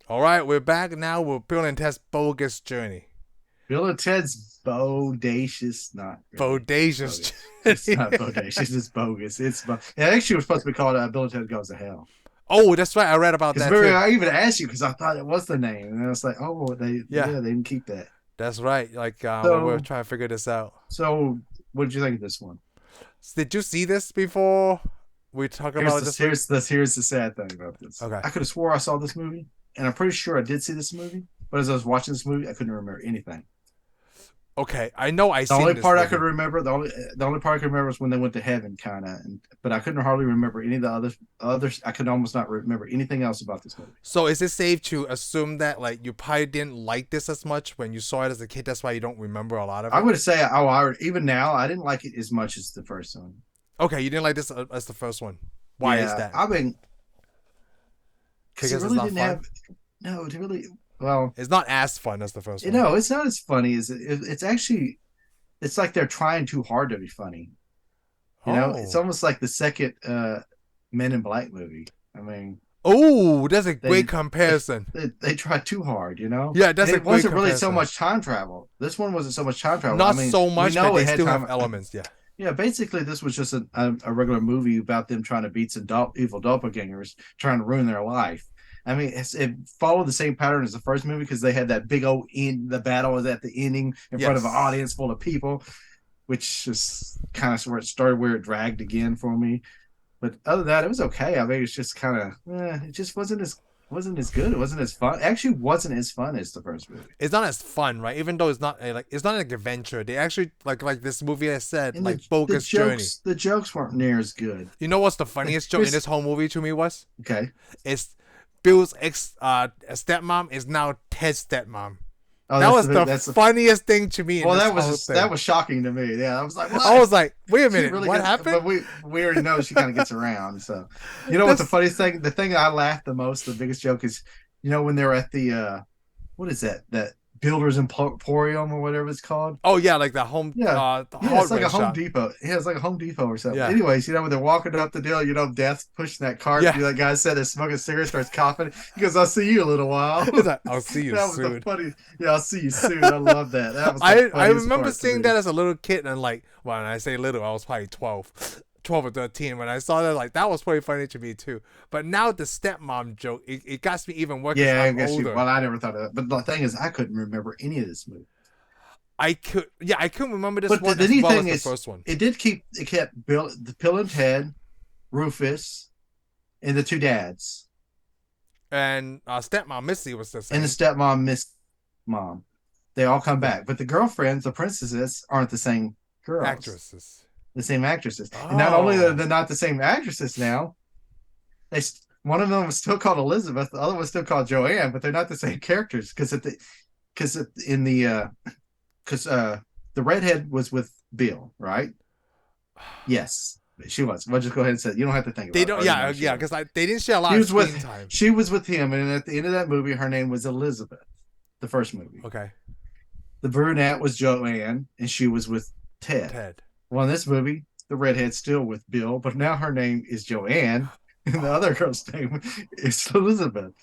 All right, we're back now with Bill and Ted's Bogus Journey. Bill and Ted's bodacious, not really Bodacious bogus. It's Journey. not bodacious. It's bogus. It actually was supposed to be called Bill and Ted Goes to Hell. Oh, that's right. I read about Because that maybe too. I even asked you because I thought it was the name, and I was like, oh, Yeah, they didn't keep that. that's right. Like when we were So trying to figure this out. so what did you think of this one? Did you see this before? We talk about this movie. Here's the sad thing about this. Okay. I could have swore I saw this movie, and I'm pretty sure I did see this movie. But as I was watching this movie, I couldn't remember anything. Okay. I know I The seen only this part I could movie. remember, the only part I could remember was when they went to heaven, kind of. But I couldn't hardly remember any of the others. I could almost not remember anything else about this movie. So is it safe to assume that like you probably didn't like this as much when you saw it as a kid? That's why you don't remember a lot of I it. would say, even now, I didn't like it as much as the first one. Okay, you didn't like this as the first one. Why is Yeah, that? I mean, because it Because it's really not didn't fun. have no, it really. Well, It's not as fun as the first one. it's not as funny as it's actually. It's like they're trying too hard to be funny. It's Oh. almost like the second Men in Black movie. I mean, Oh, that's a great they they, comparison. they try too hard, Yeah, And that's a it great wasn't really so comparison. much time travel. This one wasn't so much time travel. I Not mean, so we much, but know they it had still have time. elements. Yeah. Yeah, basically, this was just a regular movie about them trying to beat some evil doppelgangers trying to ruin their life. I mean, it followed the same pattern as the first movie because they had that big old end. The battle was at the ending in front of an Yes. audience full of people, which just kind of where it started, where it dragged again for me. But other than that, it was okay. I mean, it's just kind of, it just wasn't as good. It wasn't as fun. It actually wasn't as fun as the first movie. It's not as fun, right? Even though it's not like it's not like adventure. They actually like this movie I said, And like Bogus Journey. the jokes weren't near as good. You know what's the funniest joke in Here's this whole movie to me was? okay. It's Bill's ex stepmom is now Ted's stepmom. Oh, That was the that's the funniest thing to me in well, this whole that thing. was shocking to me. Yeah, I was like, I what? was like, wait a She minute, really what gets, happened? but we already know she kind of gets around. So, what the This funniest thing? The thing I laughed the most, the biggest joke is, when they're at the what is that Builders Emporium or whatever it's called. oh yeah, like Yeah, the yeah, it's like hardware a Home shop. Depot. Yeah, it's like a Home Depot or something. Yeah. Anyways, when they're walking up the deal, Death's pushing that cart. Yeah. That guy said they're smoking cigarettes, starts coughing. He goes, "I'll see you in a little while." It's like, I'll see you That was the soon. funny. Yeah, I'll see you soon. I love that. That was the I funniest remember part to seeing me. that as a little kid and like well, when I say little, I was probably 12. 12 or 13 when I saw that, like that was pretty funny to me too. But now the stepmom joke, it got me even worse because Yeah, I I'm guess you. older. Well, I never thought of that. But the thing is, I couldn't remember any of this movie. I couldn't remember this But one the as neat well as thing the is, first one. it kept Bill and Ted, Rufus, and the two dads, And stepmom Missy was the and the same. stepmom, Miss Mom. They all come Yeah, back, but the girlfriends, the princesses, aren't the same girls, actresses. the same actresses. And not only are Oh, they not the same actresses now, they one of them was still called Elizabeth, the other was still called Joanne, but they're not the same characters because in the because the redhead was with Bill, right? Yes, she was. We'll just go ahead and say it. You don't have to think they about it. I don't. already know Yeah, she yeah, was. because they didn't share a She lot of was screen with time. she was with him, and at the end of that movie, her name was Elizabeth. The first movie, Okay, the brunette was Joanne, and she was with Ted. Ted. Well, in this movie, the redhead's still with Bill, but now her name is Joanne, and the other girl's name is Elizabeth.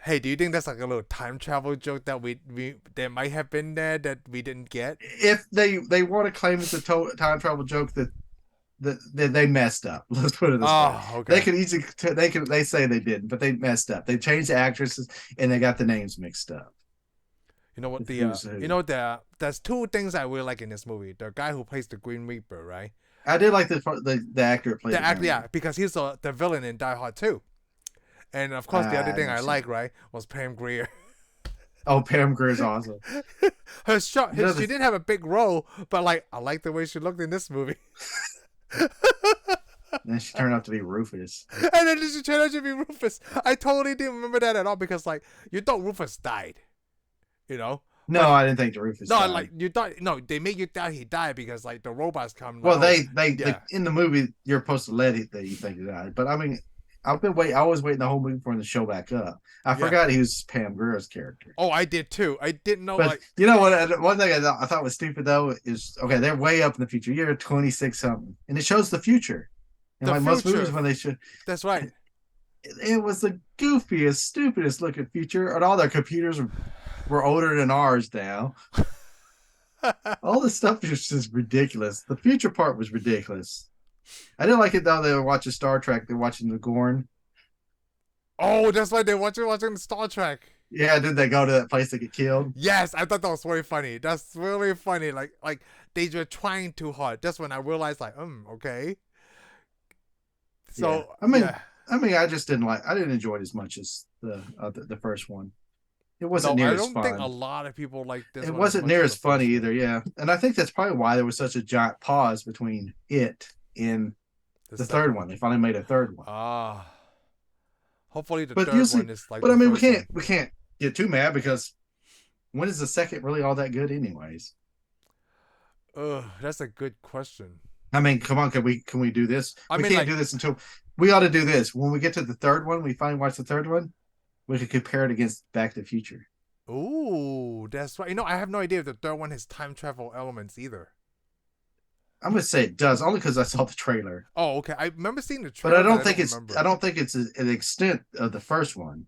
Hey, do you think that's like a little time travel joke that we there might have been there that we didn't get? If they want to claim it's a time travel joke that they messed up. Let's put it this way. Oh, They okay. could easily they say they didn't, but they messed up. They changed the actresses and they got the names mixed up. You know what the Who's who? there's two things I really like in this movie. The guy who plays the Green Reaper, right? I did like the actor that played The the act, Green yeah, Reaper. because he's the villain in Die Hard too. And of course, the other I thing never I seen like, it. right, was Pam Grier. Oh, Pam Grier's awesome. She didn't have a big role, but like I like the way she looked in this movie. And she turned out to be Rufus. And then she turned out to be Rufus. I totally didn't remember that at all because like you thought Rufus died, you know. No, But I didn't think Rufus no, died. like you thought no, they make you doubt he died because like the robots come. Well, Oh, they yeah, in the movie you're supposed to let it that you think he died, but I mean, I was waiting the whole movie for him to show back up. I yeah. forgot he was Pam Grier's character. Oh, I did too. I didn't know But like you know what? One thing I thought was stupid though is okay. They're way up in the future. You're 26 something, and it shows the future. And the like most movies, future. when they should, That's right. It was the goofiest, stupidest looking future, and all their computers were older than ours now. All this stuff is just ridiculous. The future part was ridiculous. I didn't like it though. They were watching Star Trek. They're watching the Gorn. Oh, that's why they're watching Star Trek. Yeah, did they go to that place to get killed? Yes, I thought that was really funny. That's really funny. Like they were trying too hard. That's when I realized, like, okay. Yeah, So I yeah, mean, I just didn't like. I didn't enjoy it as much as the first one. It wasn't no, near I as don't think a fun. lot of people like this It one as wasn't much near as as the funny first one. either. Yeah, and I think that's probably why there was such a giant pause between it and The the third second one. one. They finally made a third one. Ah, hopefully the But third usually, one is like but the I mean, first one. we can't get too mad because when is the second really all that good, anyways? Ugh, that's a good question. I mean, come on, can we do this? I We mean, can't like, do this until we ought to do this. When we get to the third one, we finally watch the third one. We could compare it against Back to the Future. ooh, that's right. I have no idea if the third one has time travel elements either. I'm gonna say it does only because I saw the trailer, Oh, okay. I remember seeing the but trailer, but I don't I remember. don't think it's an extent of the first one.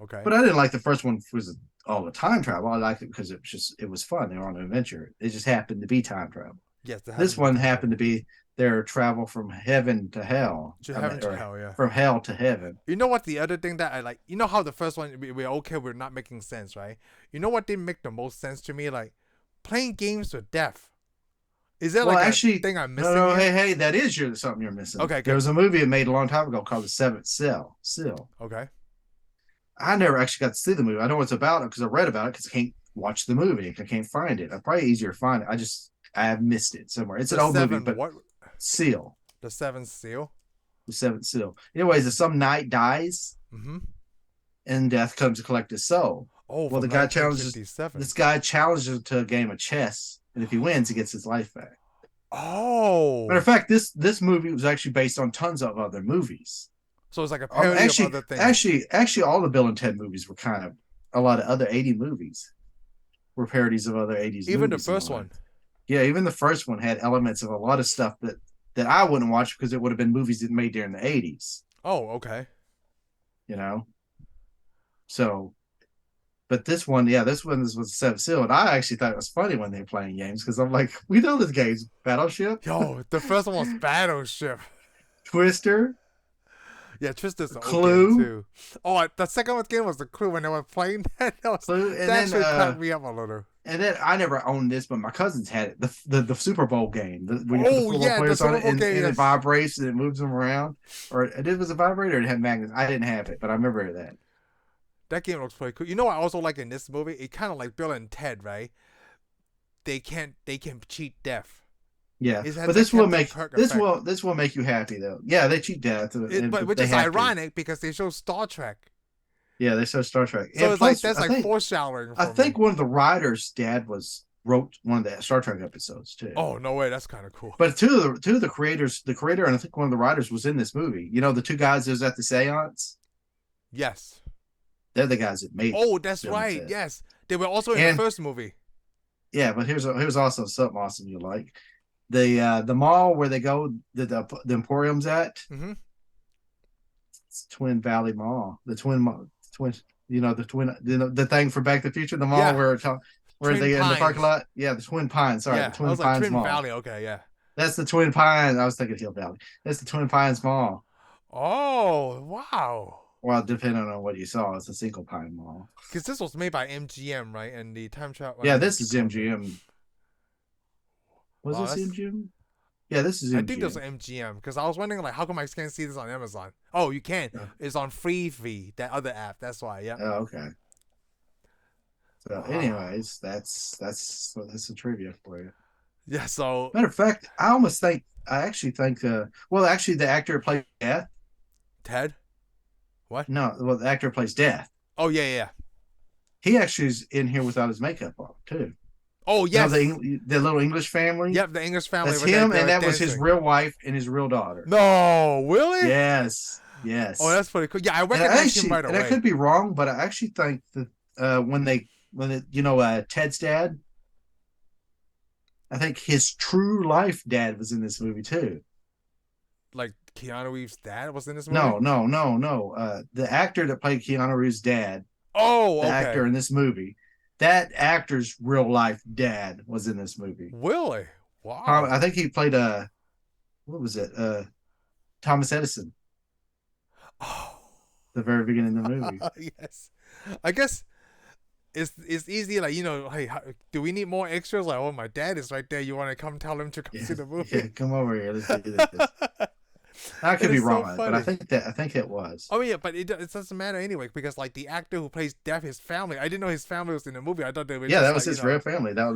Okay. But I didn't like the first one was all the time travel. I liked it because it was fun. They were on an adventure. It just happened to be time travel. Yes, there This happened to be one time happened to travel. be their travel from heaven to hell. To I mean, heaven to or hell, yeah. from hell to heaven. You know what? The other thing that I like, how the first one we're okay, we're not making sense, right? You know what didn't make the most sense to me? Like playing games with death. Is there Well, like a actually, thing I'm no, missing no, here? hey, that is something you're missing. Okay, There good. was a movie it made a long time ago called The Seventh Seal. Okay. I never actually got to see the movie. I know it's about it because I read about it because I can't watch the movie. I can't find it. It's probably easier to find it. I have missed it somewhere. It's The an old movie, seven but what? Seal, The seventh seal. the Seventh Seal. Anyways, some knight dies Mm-hmm. and death comes to collect his soul. Oh, Well, from the guy challenges 1957. this guy challenges him to a game of chess, and if he wins, he gets his life back. Matter of Oh, fact, this movie was actually based on tons of other movies. so it's like a parody of Actually, other things. all the Bill and Ted movies were kind of a lot of other 80 movies were parodies of other 80s Even the movies and first all that. one. Yeah, even the first one had elements of a lot of stuff that I wouldn't watch because it would have been movies that made during the 80s, Oh, okay. you know. So, but this one, yeah, this one was Seven Seal, and I actually thought it was funny when they were playing games because I'm like, we know this game's Battleship, Yo, the first one was Battleship. Twister, Yeah, Tristan's an old game Clue, too. Oh, the second one game was the Clue when they were playing that. Clue, That actually cracked me up a little. and then I never owned this, but my cousins had it. The Super Bowl game, when you put the Oh football yeah, the players on Super it Bowl game. and it Yes. vibrates and it moves them around, or it was a vibrator. It had magnets. I didn't have it, but I remember that. That game looks pretty cool. You know what I also like in this movie? It kind of like Bill and Ted, right? They can cheat death. Yeah, It but has a Captain Kirk effect. this will make you happy though. Yeah, they cheat death, But which they is have to. ironic because they show Star Trek. Yeah, they show Star Trek, So and it's like plus that's like foreshadowing I for me. think one of the writers' dad wrote one of the Star Trek episodes too. Oh no way, that's kind of cool. But two of the creators, the creator and I think one of the writers was in this movie. You know, the two guys that was at the seance. Yes. They're the guys that made Oh, that's Bill and right. Ted. Yes, they were also in the And first movie. yeah, but here's also something awesome you like. The mall where they go the Emporium's at. Mm-hmm. It's Twin Valley Mall. Twin the twin the thing for Back to the Future, the mall Yeah, where Twin they in the parking Pines. lot. Yeah, the Twin Pines. Sorry, Yeah, the I Twin was like Pines Twin Mall. Valley. Okay, yeah. That's the Twin Pines. I was thinking Hill Valley. That's the Twin Pines Mall. Oh wow. Well, depending on what you saw, it's a single pine mall. Because this was made by MGM, right? And the time travel. Yeah, this is MGM. Was Wow, this that's. MGM? Yeah, this is I think this MGM. was MGM because I was wondering like how come I can't see this on Amazon? Oh, you can. Oh, It's on Freevee, that other app. That's why. Yeah. okay. So, Wow. anyways, that's a trivia for you. Yeah. So Matter of fact, I actually think actually the actor who played Death. Ted. What? No, well the actor who plays Death. Oh yeah, yeah. He actually is in here without his makeup on too. Oh You know yes. the little English family. Yep, the English family. That's With him, that, and that was his dancing. real wife and his real daughter. No, really? Yes, Oh, yes. that's pretty cool. Yeah, I And recognized him right and I away. could be wrong, but I actually think that Ted's dad, I think his true life dad was in this movie too. Like Keanu Reeves' dad was in this movie? No, no, no, no. The actor that played Keanu Reeves' dad, the Oh, actor okay. in this movie, that actor's real life dad was in this movie. Really? Wow. I think he played what was it? Thomas Edison, Oh, the very beginning of the movie. yes. I guess it's easy. Like, hey, do we need more extras? Like, oh, my dad is right there. You want to come tell him to come Yeah, see the movie? yeah. Come over here. Let's do this. I It could be is so wrong on it, but funny. I think it was. Oh yeah, but it doesn't matter anyway because like the actor who plays Death, his family. I didn't know his family was in the movie. I thought they were Yeah, just that was like his real family. That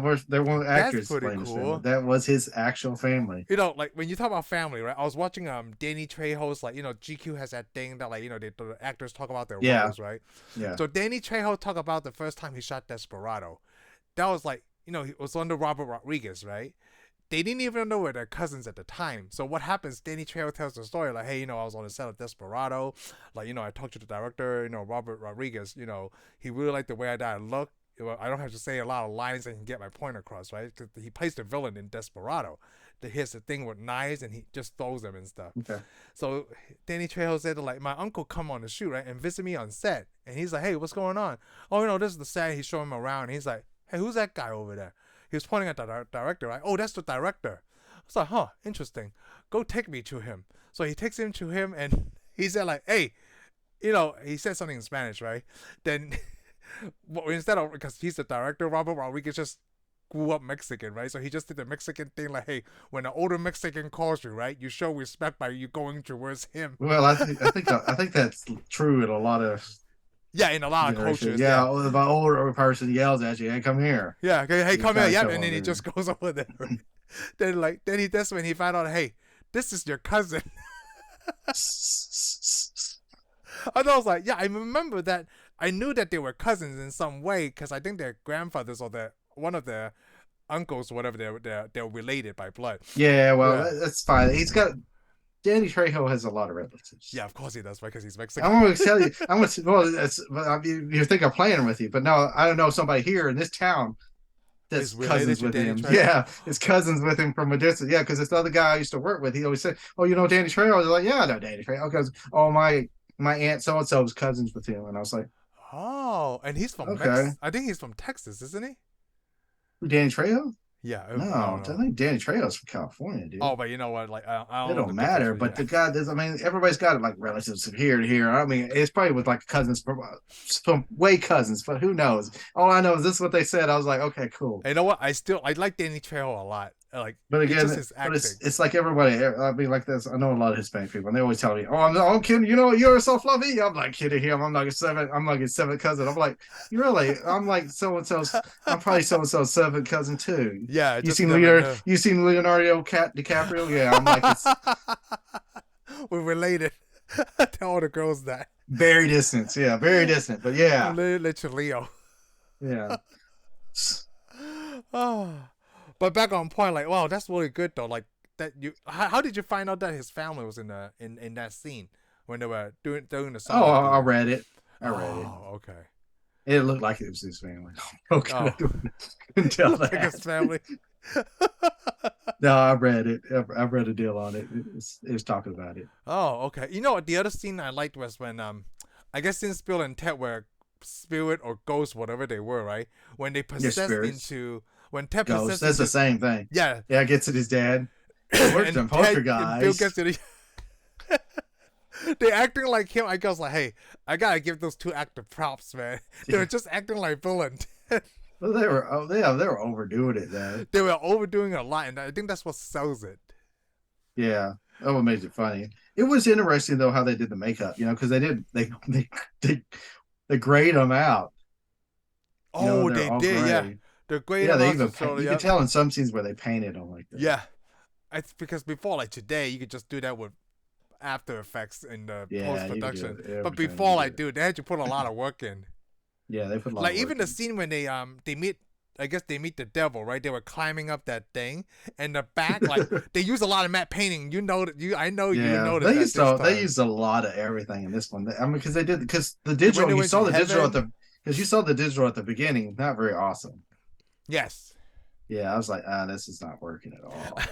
was there weren't that's actors pretty playing his family. cool. That was his actual family. Like when you talk about family, right? I was watching Danny Trejo's like GQ has that thing that like the actors talk about their Yeah, roles, right? yeah. So Danny Trejo talked about the first time he shot Desperado. That was like it was under Robert Rodriguez, right? They didn't even know were their cousins at the time. So what happens? Danny Trejo tells the story like, hey, I was on the set of Desperado, like I talked to the director, Robert Rodriguez, he really liked the way I look. I don't have to say a lot of lines and can get my point across, right? Because he plays the villain in Desperado. Here's the thing with knives and he just throws them and stuff. Okay. So Danny Trejo said like my uncle come on the shoot, right, and visit me on set, and he's like, hey, what's going on? Oh, this is the set. He's showing him around, and he's like, hey, who's that guy over there? He was pointing at the director, right? Oh, that's the director. I was like, huh, interesting. Go take me to him. So he takes him to him, and he said like, hey, he said something in Spanish, right? Then instead of, because he's the director, Robert Rodriguez just grew up Mexican, right? So he just did the Mexican thing like, hey, when an older Mexican calls you, right, you show respect by you going towards him. Well, I think that's true in a lot of Yeah, in a lot of generations. cultures, Yeah, yeah. if an older person yells at you, "Hey, come here," Yeah, okay, hey, you come here, kind of yep, come and then he over just here. goes over there. Right? That's when he found out, hey, this is your cousin. And I was like, yeah, I remember that. I knew that they were cousins in some way because I think their grandfathers or one of their uncles, whatever, they're related by blood. Yeah, well, Yeah, that's fine. Danny Trejo has a lot of relatives. yeah, of course he does because he's I'm Mexican. going to tell you, you think I'm playing with you, but no, I don't know somebody here in this town that's Is related cousins to with Danny him. Trejo. Yeah, it's cousins with him from a distance. Yeah, because this other guy I used to work with, he always said, "Oh, you know Danny Trejo?" I was like, "Yeah, I know Danny Trejo." Because my aunt so and so was cousins with him, and I was like, Oh, and he's from "Okay, I think he's from Texas, isn't he? who Danny Trejo?" Yeah, I don't No, I know. think Danny Trejo's from California, dude. Oh, but you know what? Like, I It don't know don't the difference matter. between But the that. guy, I mean, everybody's got like relatives from here to here. I mean, it's probably with like cousins from way cousins, but who knows? All I know is this is what they said. I was like, okay, cool. And you know what? I like Danny Trejo a lot. Like, But it's just again, his acting. it's like everybody. I mean, like this. I know a lot of Hispanic people, and they always tell me, "Oh, I'm kidding. You know, you're so fluffy." I'm like kidding him. I'm like his seventh cousin. I'm like, you really? I'm like so and so's. I'm probably so and so's seventh cousin too. Yeah, just you never know. You seen Leonardo DiCaprio? Yeah, I'm like it's We're related. Tell all the girls that. very distant. Yeah, very distant. But yeah, Literally Leo. yeah. Oh, but back on point, like, wow, that's really good though. Like that, how did you find out that his family was in in that scene when they were doing the song Oh, at the I read it. I read it. Oh, okay. It looked like it was his family. Okay, Oh, I couldn't tell like his that. family. No, I read it. I read a deal on it. It was talking about it. Oh, okay. You know what? The other scene I liked was when I guess since Bill and Ted were spirit or ghost, whatever they were, right? When they Yeah, possessed spirits, into when Ted ghosts. possessed That's the into same thing. yeah, Yeah, gets it his dad. It worked and on poker Ted and Bill guys. gets to the. They acting like him. I was like, hey, I gotta give those two actor props, man. They were just acting like Bill and Ted. Well, they were overdoing it though. They were overdoing it a lot, and I think that's what sells it. Yeah, that what made it funny. It was interesting though how they did the makeup. Because they they grayed them out. Oh, They're they all did, yeah. gray. The great Yeah, they amounts even of so you yeah, could tell in some scenes where they painted them like that. yeah. It's because before, like today, you could just do that with After Effects in the post Yeah, you do production. it But every time you before, do like, it. dude, they had to put a lot of work in. Yeah, they put a lot Like of even work the in. scene when they meet. I guess they meet the devil, right? They were climbing up that thing, and the back, like they use a lot of matte painting. You know that I know you Yeah, noticed that this they time. used a lot of everything in this one. I mean, because the When digital they you went saw to the digital at heaven, the because you saw the digital at the beginning, not very awesome. yes. Yeah, I was like, this is not working at all.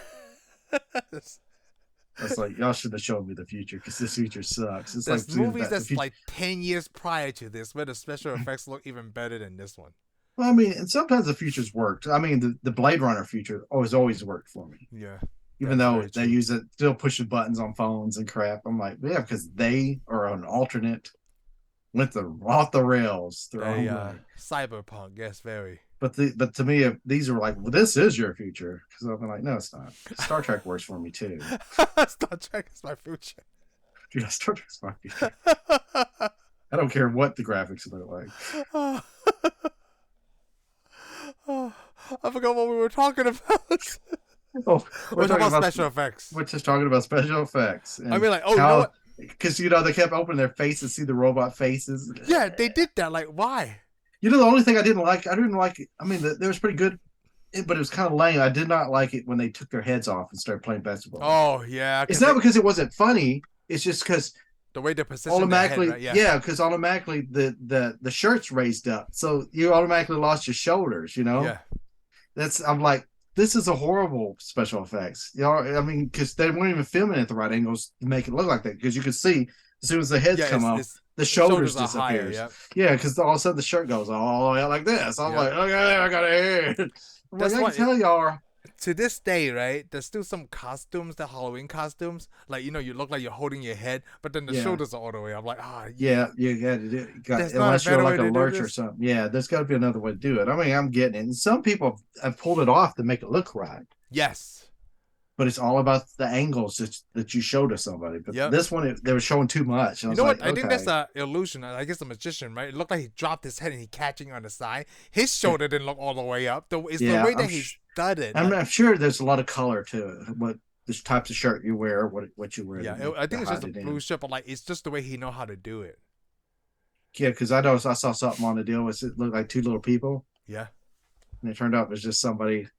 It's like y'all should have shown me the future because this future sucks. It's like There's movies the that's future. like 10 years prior to this where the special effects look even better than this one. Well, I mean, and sometimes the futures worked. I mean, the Blade Runner future always worked for me, Yeah, even that's though very they true. use it still pushing buttons on phones and crap. I'm like, yeah, because they are an alternate, went off the rails their They own way. cyberpunk, yes, very. But to me, if these are like, well, this is your future, because I'm like, no, it's not. Star Trek works for me too. Star Trek is my future. Yeah, Star Trek's my future. I don't care what the graphics look like. I forgot what we were talking about. Oh, We're talking about special effects. we're just talking about special effects I and mean, like, oh, you know how, what? because they kept opening their faces, see the robot faces. Yeah, they did that. Like, why? The only thing I didn't like, I mean, there was pretty good, but it was kind of lame. I did not like it when they took their heads off and started playing basketball. Oh, yeah. It's not because it wasn't funny. It's just because the way they position automatically, their head, right? Yeah. because automatically the shirt's raised up, so you automatically lost your shoulders. Yeah. I'm like, this is a horrible special effects. I mean, because they weren't even filming at the right angles to make it look like that. Because you could see as soon as the heads come off, the shoulders disappears. Higher, yeah, because all of a sudden the shirt goes all the way out like this. I'm like, okay, I got a head. That's I can tell y'all. To this day, right? There's still some costumes, the Halloween costumes. Like, you look like you're holding your head, but then the shoulders are all the way. I'm like, yeah, you got to do it. Unless you're like a lurch or something. Yeah, there's got to be another way to do it. I mean, I'm getting it. And some people have pulled it off to make it look right. Yes. But it's all about the angles that you show to somebody. But this one, they were showing too much. And you know what? I think that's an illusion. I guess a magician, right? It looked like he dropped his head and he catching on the side. His shoulder didn't look all the way up. It's the way that he did it. I'm sure there's a lot of color to it. What the types of shirt you wear, what you wear. Yeah, I think it's just a blue shirt, but like it's just the way he know how to do it. Yeah, because I saw something on the deal with it looked like two little people. Yeah. And it turned out it was just somebody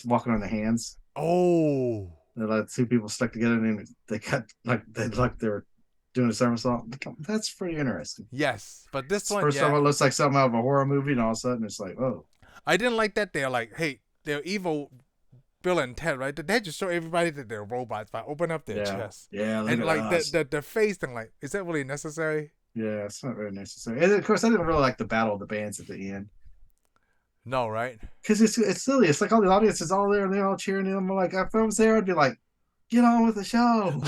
walking on their hands. Oh. They're like two people stuck together and they cut they were doing a somersault. That's pretty interesting. Yes, but this one, first time it looks like something out of a horror movie, and all of a sudden it's like, oh. I didn't like that they're like, hey, they're evil Bill and Ted, right? They just show everybody that they're robots by opening up their chest. Yeah, and like the face thing, like, is that really necessary? Yeah, it's not really necessary. And of course, I didn't really like the battle of the bands at the end. No, right? Because it's silly. It's like all the audience is all there and they're all cheering him. I'm like, if I was there, I'd be like, get on with the show.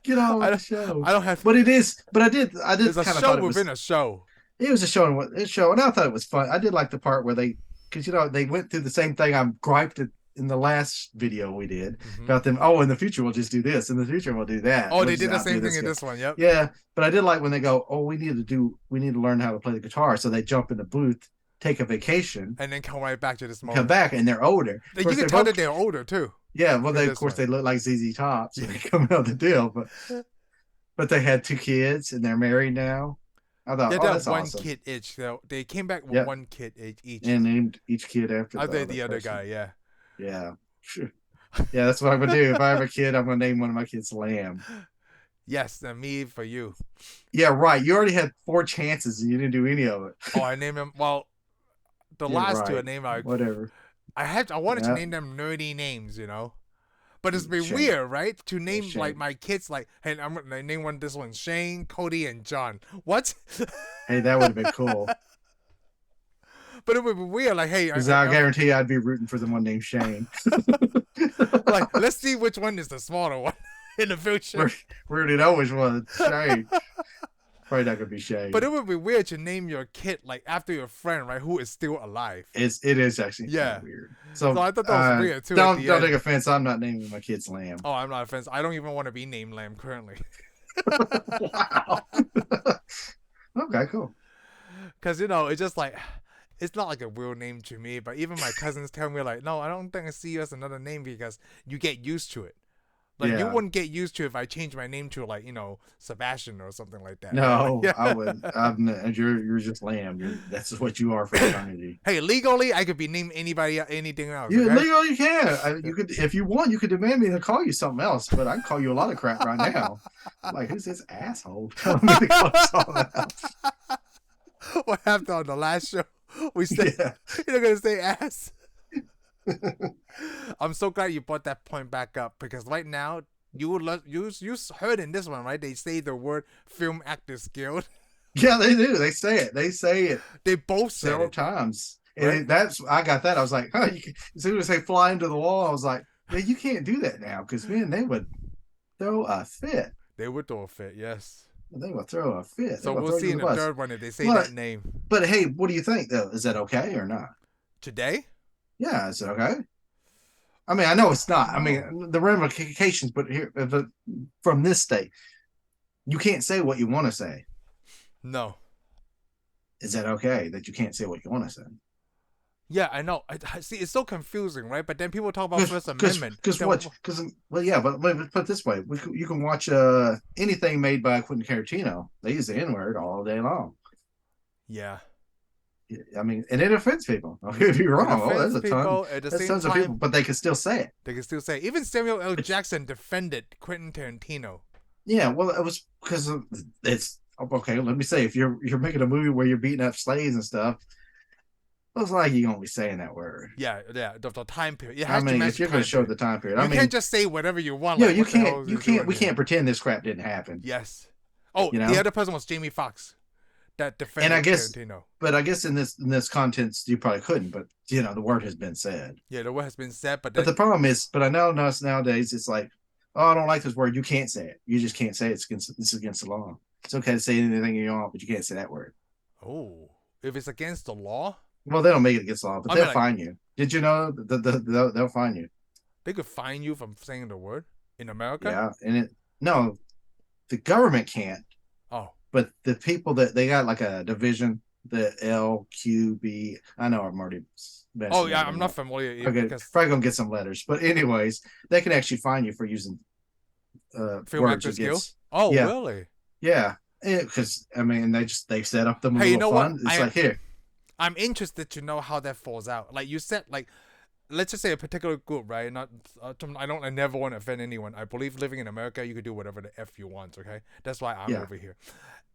Get on with the show. I don't have. But it is. But I did. It's a show within a show. It was a show and I thought it was fun. I did like the part where because they went through the same thing I griped at in the last video we did about them. Oh, in the future we'll just do this. In the future we'll do that. Oh, they did the same thing in this one. Yep. Yeah, but I did like when they go, oh, we need to learn how to play the guitar. So they jump in the booth, take a vacation, and then come right back to this moment. Come back, and they're older. You can tell that they're older too. Yeah, well, they look like ZZ Tops when they come out of the deal, but they had 2 kids and they're married now. I thought, that's one awesome. kid each. So they came back with 1 kid each, and named each kid after the other guy. Yeah. Yeah, sure. Yeah, that's what I'm gonna do. If I have a kid, I'm gonna name one of my kids Lamb. Yes, and me for you. Yeah, right. You already had 4 chances and you didn't do any of it. Oh, I named him. Well, the last 2 I named like whatever. I wanted to name them nerdy names, but it's been weird, right? To name like my kids like, hey, I'm gonna name this one Shane, Cody, and John. What? Hey, that would have been cool. But it would be weird, like, hey, because I guarantee I'd be rooting for the one named Shane. Like, let's see which one is the smaller one in the future. We already know which one. Shane. Probably not gonna be Shane. But it would be weird to name your kid like after your friend, right? Who is still alive. It is actually kind of weird. So I thought that was weird too. Don't take offense. I'm not naming my kids Lamb. Oh, I'm not offensive. I don't even want to be named Lamb currently. Wow. Okay, cool. Because it's just like, it's not like a real name to me. But even my cousins tell me like, no, I don't think I see you as another name because you get used to it. Like, you wouldn't get used to it if I changed my name to, like, Sebastian or something like that. No, I wouldn't. You're just Lamb. That's what you are for eternity. Hey, legally, I could be named anything else. Legally, you can. You could, if you want, you could demand me to call you something else, but I can call you a lot of crap right now. I'm like, who's this asshole telling me to call something else? What happened on the last show? We said, you're not going to say ass. I'm so glad you brought that point back up because right now you heard in this one, right? They say the word Film Actors Guild. Yeah, they do. They say it. They say it They both said several it. times. And Right? that's I got that. I was like, oh, as soon as they fly into the wall, I was like, yeah, you can't do that now because man, they would throw a fit. They would throw a fit, yes. They would throw a fit. They So would we'll throw you see in in the the bus. third one if they say But that name. but hey, what do you think though? Is that okay or not? Today? Yeah, is it okay? I mean, I know it's not. I No. mean, the ramifications, but here, from this state, you can't say what you want to say. No. Is that okay that you can't say what you want to say? Yeah, I know. I see. It's so confusing, right? But then people talk about First Amendment. Because what? Because well, yeah, but let me put it this way: you can watch anything made by Quentin Tarantino. They use the N word all day long. Yeah. I mean, and it offends people. If you're wrong, It offends there's a people, ton. at the There's same tons of time- people, but they can still say it. They can still say. Even Samuel L. Jackson defended Quentin Tarantino. Yeah, well, it was because it's okay. Let me say, if you're making a movie where you're beating up slaves and stuff, it's like you're gonna be saying that word. Yeah. The time period. It I has to mean, match if you're the going time to show period. the time period, You I mean, can't just say whatever you want. yeah, like, you what the hell can't, is you he can't, doing we here? can't pretend this crap didn't happen. Yes. Oh, You know? the other person was Jamie Foxx. That defended And I guess- Tarantino. But I guess in this contents, you probably couldn't. But the word has been said. Yeah, the word has been said, but But then, the problem is, but I know nowadays it's like, oh, I don't like this word. You can't say it. You just can't say it. It's against the law. It's okay to say anything you want, but you can't say that word. oh, if it's against the law, Well, they don't make it against the law, but I they'll mean, like- fine you. Did you know that they'll fine you? they could fine you from saying the word in America. Yeah, and no, the government can't. Oh, But the people that they got like a division, the LQB. I know I'm already. oh yeah, I'm not familiar Okay, because probably gonna get some letters, but anyways, they can actually fine you for using Film words Actors against. Guild. Oh, yeah. really? Yeah, because I mean they set up the Hey, you know what? fund. It's like here. I'm interested to know how that falls out. Like you said, like let's just say a particular group, right? Not, I never want to offend anyone. I believe living in America, you could do whatever the f you want. Okay, that's why I'm Yeah. over here.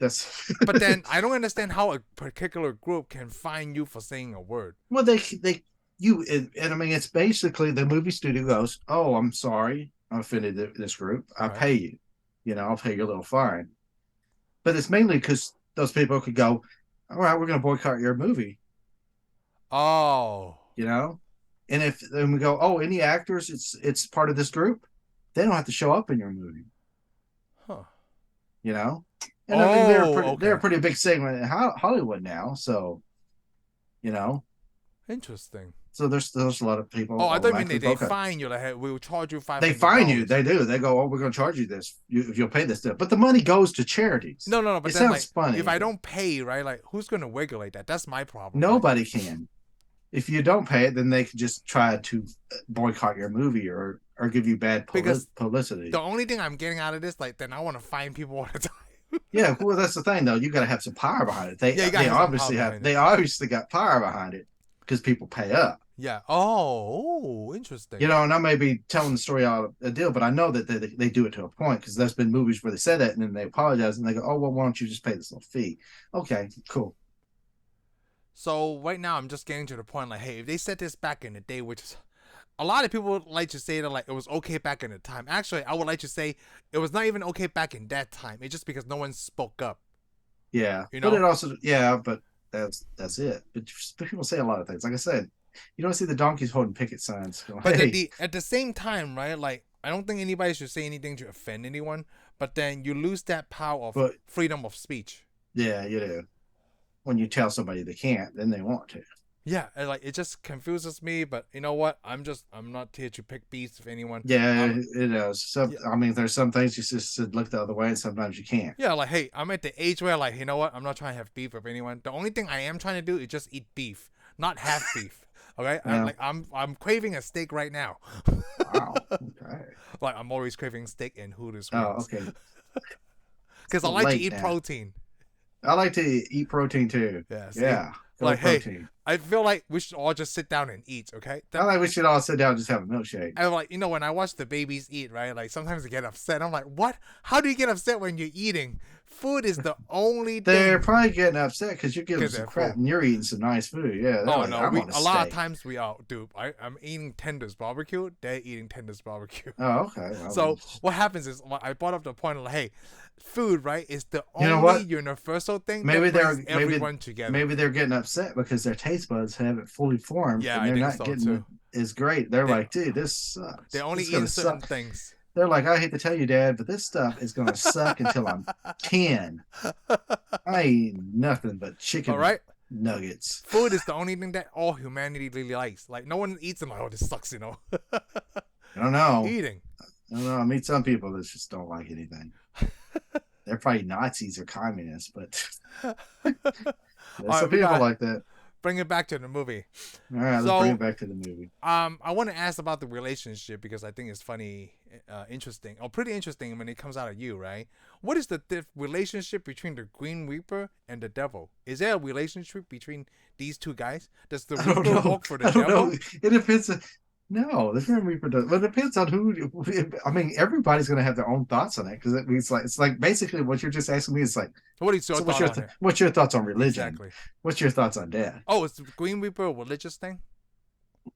That's But then I don't understand how a particular group can fine you for saying a word. well, and I mean it's basically the movie studio goes, oh, I'm sorry, I offended this group. I'll Right. pay you. I'll pay you a little fine. But it's mainly because those people could go, all right, we're going to boycott your movie. Oh, And if then we go, oh, any actors, it's part of this group, they don't have to show up in your movie. huh? And I mean they're a okay. pretty big segment in Hollywood now, so Interesting. so there's a lot of people. Oh, I thought you mean they boycott. fine you. Like, hey, we will charge you $500. They fine you. They do. They go, oh, we're going to charge you this if you'll pay this stuff. But the money goes to charities. No. But It then, sounds like, funny. if I don't pay, right? Like, who's gonna regulate that? That's my problem. Nobody can. If you don't pay it, then they can just try to boycott your movie or give you bad Because publicity. The only thing I'm getting out of this, like, then I want to fine people all the time. Yeah, well, that's the thing though. You got to have some power behind it. Yeah, you gotta They have some obviously power have. behind They obviously got power behind it because people pay up. Yeah. Oh, interesting. And I may be telling the story out of a deal, but I know that they do it to a point because there's been movies where they said that and then they apologize and they go, oh, well, why don't you just pay this little fee? Okay, cool. So right now I'm just getting to the point, like, hey, if they said this back in the day, which is a lot of people would like to say that, like, it was okay back in the time. Actually, I would like to say it was not even okay back in that time. It's just because no one spoke up. Yeah, You but know? it also, but that's it. But people say a lot of things. Like I said, you don't see the donkeys holding picket signs. Going, But hey, at the same time, right? Like, I don't think anybody should say anything to offend anyone. But then you lose that power of freedom of speech. yeah, you do. When you tell somebody they can't, then they want to. Yeah, and like it just confuses me. But you know what? I'm not here to pick beefs with anyone. Yeah, it does. So yeah. I mean, there's some things you just should look the other way, and sometimes you can't. Yeah, like, hey, I'm at the age where, like, you know what? I'm not trying to have beef with anyone. The only thing I am trying to do is just eat beef, not have beef. Okay, Yeah. I'm craving a steak right now. Wow. Okay. Like, I'm always craving steak and Hooters. Oh, okay. Because I like to late eat now. protein. I like to eat protein too. Yeah. See? Yeah. Like, hey, protein. I feel like we should all just sit down and eat. Okay. I like we should all sit down and just have a milkshake. And like, when I watch the babies eat, right? Like sometimes I get upset. I'm like, what? How do you get upset when you're eating Food is the only They're thing. probably getting upset because you're giving them Because some they're crap full. and you're eating some nice food. Yeah, they're Oh like, no, I we want a a lot of steak. times we out, dude. I'm eating tenders barbecue. They're eating tenders barbecue. Oh, okay. Well, So what happens is I brought up the point of like, hey, food, right, is the you know only what? universal thing Maybe that brings they're everyone together. maybe they're getting upset because their taste buds haven't fully formed Yeah, and I they're think not so getting it too. as great. They're They like, dude, this they sucks. only This is gonna eating certain suck. things. They're like, I hate to tell you, Dad, but this stuff is gonna suck until I'm 10. I eat nothing but All chicken right. nuggets. Food is the only thing that all humanity really likes. Like no one eats them. Like, oh, this sucks, you know. I don't know. Eating. I don't know. I meet some people that just don't like anything. They're probably Nazis or communists, but All there's right, some we people got like that. bring it back to the movie. All right, let's bring it back to the movie. I want to ask about the relationship because I think it's funny, interesting, or pretty interesting when it comes out of you, right? What is the relationship between the Green Reaper and the Devil? Is there a relationship between these two guys? Does the I don't Reaper know. work for the I don't Devil? know. It depends. No, the Grim Reaper does. Well, it depends on who. I mean, everybody's going to have their own thoughts on it because it's like basically what you're just asking me is like, What is your so thought on it? what's your thoughts on religion? Exactly. What's your thoughts on death? Oh, is the Green Reaper a religious thing?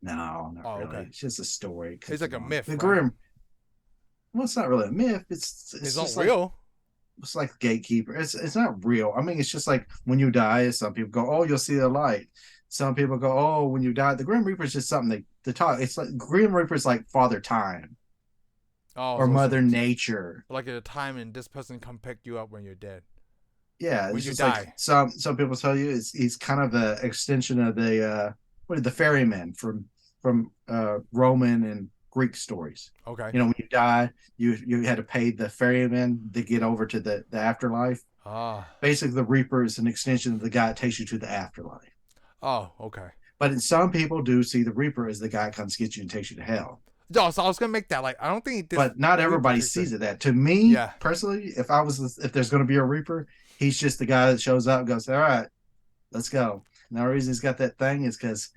No, not Oh, really. okay. It's just a story. It's like a myth. The Right? Grim. Well, it's not really a myth. It's It's just not real. It's like gatekeeper. It's not real. I mean, it's just like when you die, some people go, oh, you'll see the light. Some people go, oh, when you die, the Grim Reaper is just something they talk. It's like Grim Reaper is like Father Time or so Mother Nature. Like at a time and this person come pick you up when you're dead. Yeah, when it's you just die. Like some people tell you he's kind of an extension of the ferryman from Roman and Greek stories. Okay. You know, when you die, you had to pay the ferryman to get over to the afterlife. Basically, the Reaper is an extension of the guy that takes you to the afterlife. Oh, okay. But some people do see the Reaper as the guy that comes get you and takes you to hell. No, so I was gonna make that like I don't think. But not everybody sees it that. To me, personally, if there's going to be a Reaper, he's just the guy that shows up and goes, all right, let's go. And the reason he's got that thing is because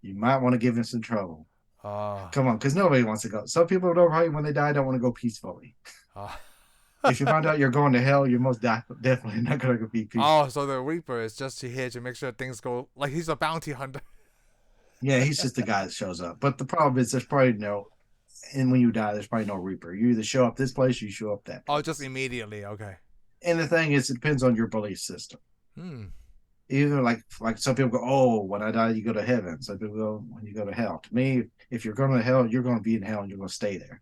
you might want to give him some trouble. Come on, because nobody wants to go. Some people don't probably when they die don't want to go peacefully. If you find out you're going to hell, you're most definitely not going to be peaceful. Oh, so the Reaper is just here to make sure things go like he's a bounty hunter. Yeah, he's just the guy that shows up. But the problem is there's probably and when you die, there's probably no Reaper. You either show up this place or you show up that place. Oh, just immediately. Okay. And the thing is, it depends on your belief system. Either like some people go, oh, when I die, you go to heaven. Some people go, when you go to hell. To me, if you're going to hell, you're going to be in hell and you're going to stay there.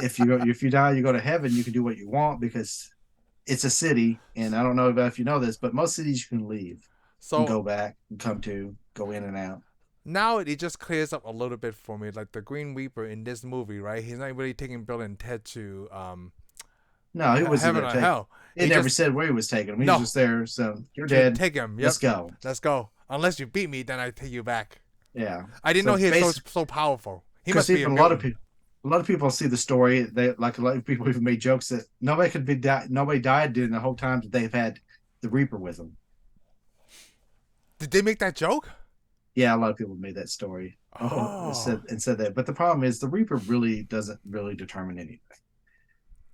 If you die, you go to heaven. You can do what you want because it's a city, and I don't know if you know this, but most cities you can leave, and go back, and go in and out. Now it just clears up a little bit for me. Like the Green Reaper in this movie, right? He's not really taking Bill and Ted to no, he wasn't heaven or hell. It never said where he was taking him. He was just there. So you're dead. Take him. Yep. Let's go. Unless you beat me, then I take you back. Yeah. I didn't know he was so powerful. He must be a lot of people see the story. They like a lot of people even made jokes that nobody died during the whole time that they've had the Reaper with them. Did they make that joke? Yeah, a lot of people made that story. Said that. But the problem is the Reaper really doesn't really determine anything.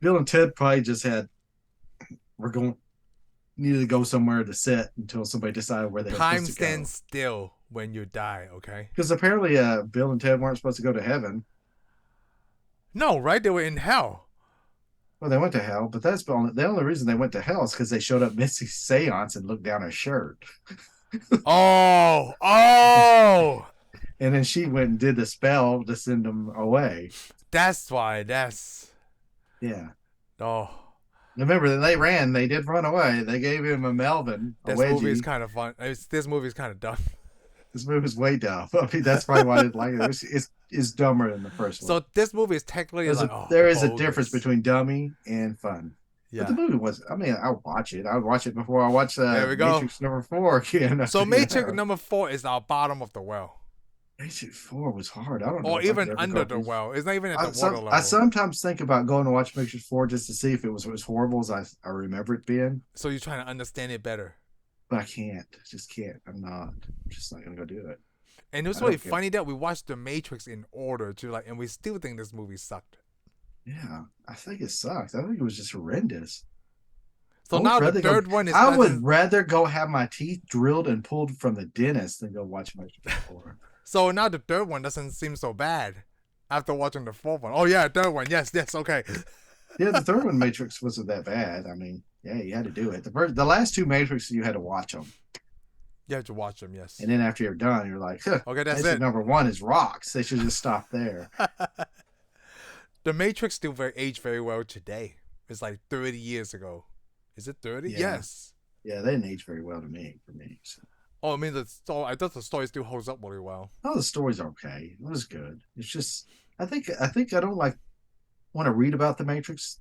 Bill and Ted probably just needed to go somewhere to sit until somebody decided where they were supposed to go. Time stands still when you die, okay? Because apparently Bill and Ted weren't supposed to go to heaven. No, right? They were in hell. Well, they went to hell, but the only reason they went to hell is because they showed up missing seance and looked down her shirt. Oh! And then she went and did the spell to send them away. That's why. Yeah. Oh. Remember, they did run away. They gave him a Melvin. This movie is kind of fun. This movie is kind of dumb. This movie is way dumb. I mean, that's probably why I didn't like it. It's dumber than the first one. So this movie is technically there is a difference between dummy and fun. Yeah. But the movie was, I'll watch it. I would watch it before I watch Matrix number 4 again. So Matrix number 4 is our bottom of the well. Matrix 4 was hard. I don't know. Or even under the well. It's not even at the water level. I sometimes think about going to watch Matrix 4 just to see if it was as horrible as I remember it being. So you're trying to understand it better. But I can't. I just can't. I'm just not going to go do it. And it was really funny that we watched The Matrix in order to and we still think this movie sucked. Yeah, I think it sucked. I think it was just horrendous. So now the third one is. I would rather go have my teeth drilled and pulled from the dentist than go watch Matrix 4. So now the third one doesn't seem so bad after watching the fourth one. Oh yeah, third one. Yes, okay. Yeah, the third one, Matrix, wasn't that bad. I mean, yeah, you had to do it. The last two Matrix, you had to watch them. You have to watch them, yes. And then after you're done, you're like, huh, okay, that's it. Number one is rocks. They should just stop there. The Matrix still aged very well today. It's like 30 years ago. Is it 30? Yeah. Yes. Yeah, they didn't age very well for me. So. Oh, I mean, I thought the story still holds up really well. Oh, the story's okay. It was good. It's just, I think I don't want to read about the Matrix.